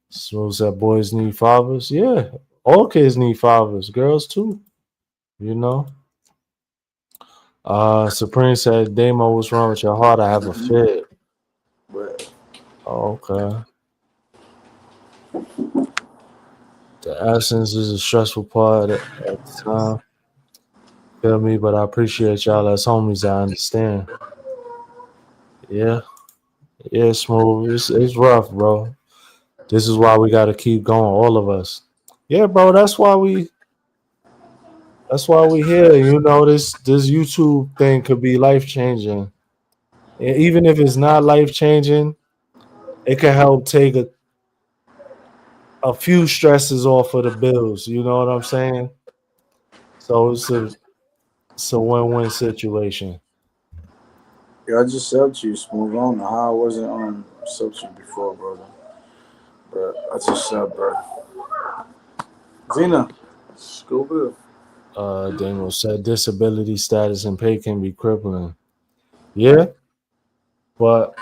Suppose that boys need fathers. Yeah, all kids need fathers. Girls too. You know. Supreme said, Damo, what's wrong with your heart? I have a fit. But Oh, okay. The absence is a stressful part at the time. Feel me, but I appreciate y'all as homies. I understand. Yeah, yeah, smooth. It's rough, bro. This is why we got to keep going, all of us. Yeah, bro. That's why we here. You know, this YouTube thing could be life changing. Even if it's not life changing, it can help take a few stresses off of the bills. You know what I'm saying? So it's a win-win situation. yeah, I just subbed you, Smooth. I don't know how I wasn't subbed you before, brother. But I just subbed, bro. Zena, go good. Daniel said disability status and pay can be crippling. Yeah, but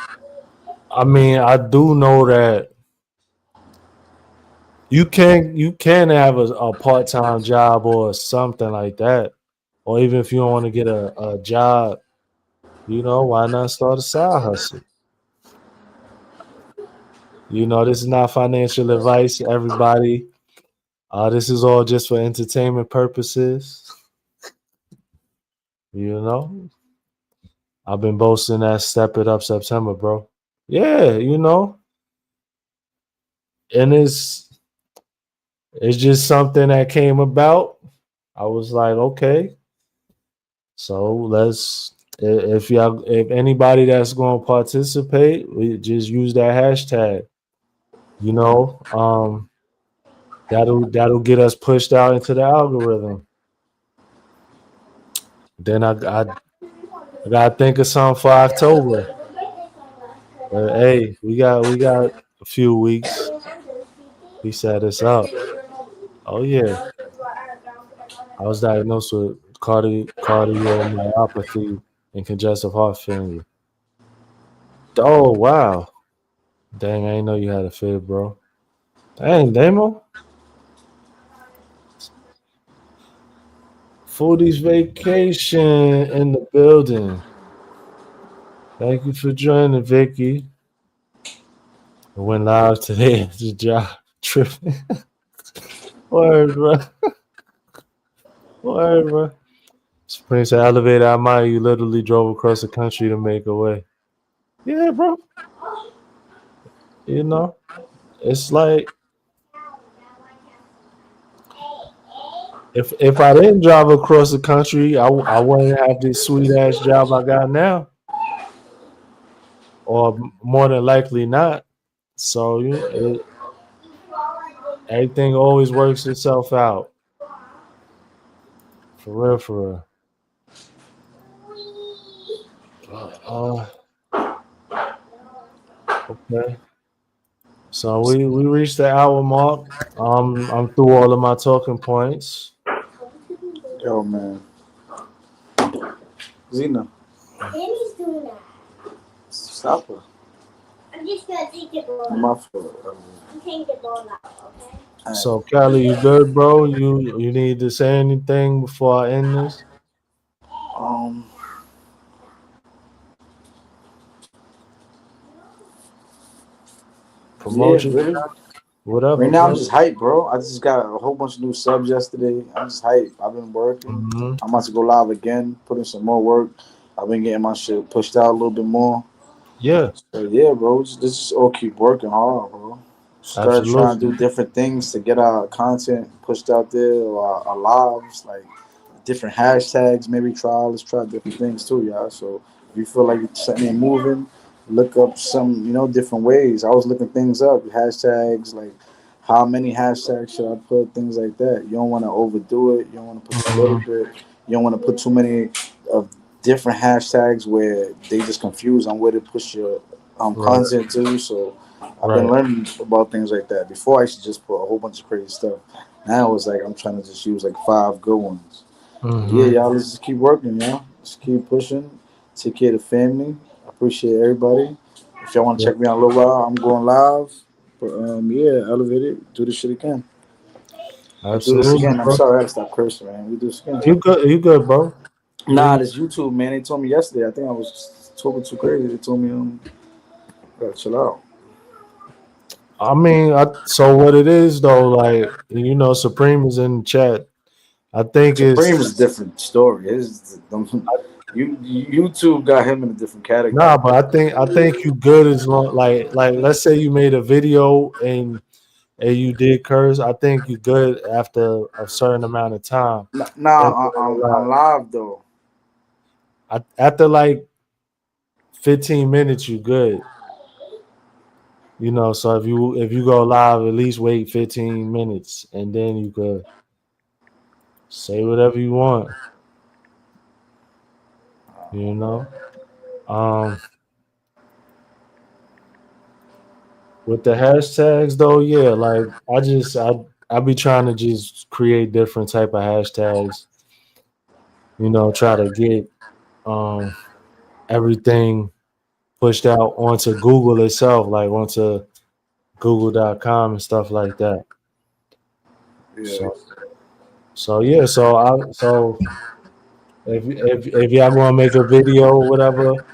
I mean, I do know that you can have a part-time job or something like that, or even if you don't want to get a job, why not start a side hustle? This is not financial advice, everybody. This is all just for entertainment purposes. You know, I've been boasting that Step It Up September, bro. Yeah, and it's just something that came about. I was like, okay, so if anybody that's going to participate, we just use that hashtag. You know, That'll get us pushed out into the algorithm. Then I gotta think of something for October. But hey, we got a few weeks. We set this up. Oh yeah, I was diagnosed with cardiomyopathy and congestive heart failure. Oh wow, dang! I didn't know you had a fib, bro. Dang, Damo, Foodie's vacation in the building. Thank you for joining, Vicky. I went live today at the job. Tripping. Word, bro. Word, bro. Supreme said, elevator, I admire you literally drove across the country to make a way. Yeah, bro. You know, it's like if I didn't drive across the country, I wouldn't have this sweet ass job I got now, or more than likely not. So everything always works itself out. For real, for real. Okay. So we reached the hour mark. I'm through all of my talking points. Yo, man. Zena, Danny's doing that. stop her. I'm just gonna take the ball. My fault. I'm taking the ball out, okay? So Kelly, you good, bro? You need to say anything before I end this? Um, Promotion, yeah, really. whatever. Right now, bro. I'm just hyped, bro. I just got a whole bunch of new subs yesterday. I'm just hyped. I've been working. Mhm. I'm about to go live again, put in some more work. I've been getting my shit pushed out a little bit more. Yeah, So yeah, bro, just all keep working hard, bro. Start trying to absolutely. do different things to get our content pushed out there or our lives, like different hashtags. Maybe let's try different things too, y'all. So if you feel like something ain't moving, look up some, different ways. I was looking things up, hashtags, like how many hashtags should I put, things like that. You don't want to overdo it. You don't want to put too little Mhm. bit. You don't want to put too many of different hashtags where they just confuse on where to push your Right, content to. So I've been right. learning about things like that. Before I used to just put a whole bunch of crazy stuff. Now it's like I'm trying to just use like five good ones. Yeah, Hmm. y'all, let's just keep working, y'all. Let's keep pushing. Take care of the family. I appreciate everybody. If y'all want to Yeah, check me out a little while, I'm going live. But yeah, Elevated, do this shit again. Let's do this absolutely, again. I'm bro. sorry, I gotta stop cursing, man. We do this again. You good, bro. Nah, We, this YouTube, man. They told me yesterday. I think I was talking too crazy. They told me gotta chill out. I mean, so what it is though, like Supreme is in the chat. I think it's Supreme is a different story. YouTube got him in a different category. nah, but I think you good as long like let's say you made a video and you did curse. I think you good after a certain amount of time. And Nah, I'm live though. after like 15 minutes, you good. So if you go live, at least wait 15 minutes and then you could say whatever you want. You know. Um, with the hashtags though, yeah, like I be trying to just create different type of hashtags. Try to get um everything pushed out onto Google itself, like onto Google.com and stuff like that. Yeah, So yeah, so if y'all want to make a video or whatever,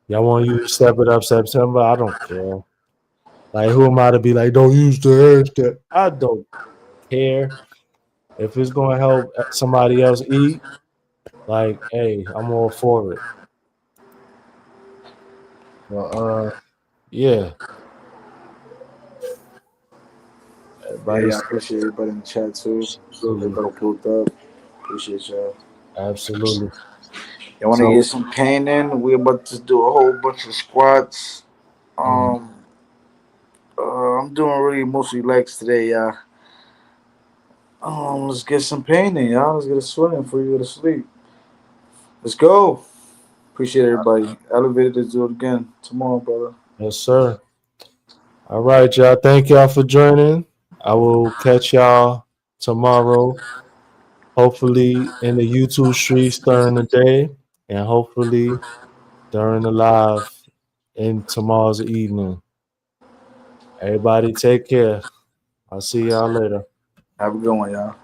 y'all want to use Step It Up September, I don't care. Like who am I to be like, don't use the hashtag? I don't care. If it's gonna help somebody else eat, like, hey, I'm all for it. But yeah, yeah, everybody yeah. I stay appreciate everybody in the chat too. absolutely, Everybody pulled up. Appreciate y'all. absolutely. Y'all want to So get some pain in? We're about to do a whole bunch of squats. mm, I'm doing really mostly legs today, y'all. Let's get some painting, y'all. Let's get a sweating before you go to sleep. Let's go. Appreciate everybody. Elevated, let's do it again tomorrow, brother. Yes, sir. All right, y'all. Thank y'all for joining. I will catch y'all tomorrow. Hopefully in the YouTube streets during the day, and hopefully during the live in tomorrow's evening. Everybody take care. I'll see y'all later. Have a good one, y'all.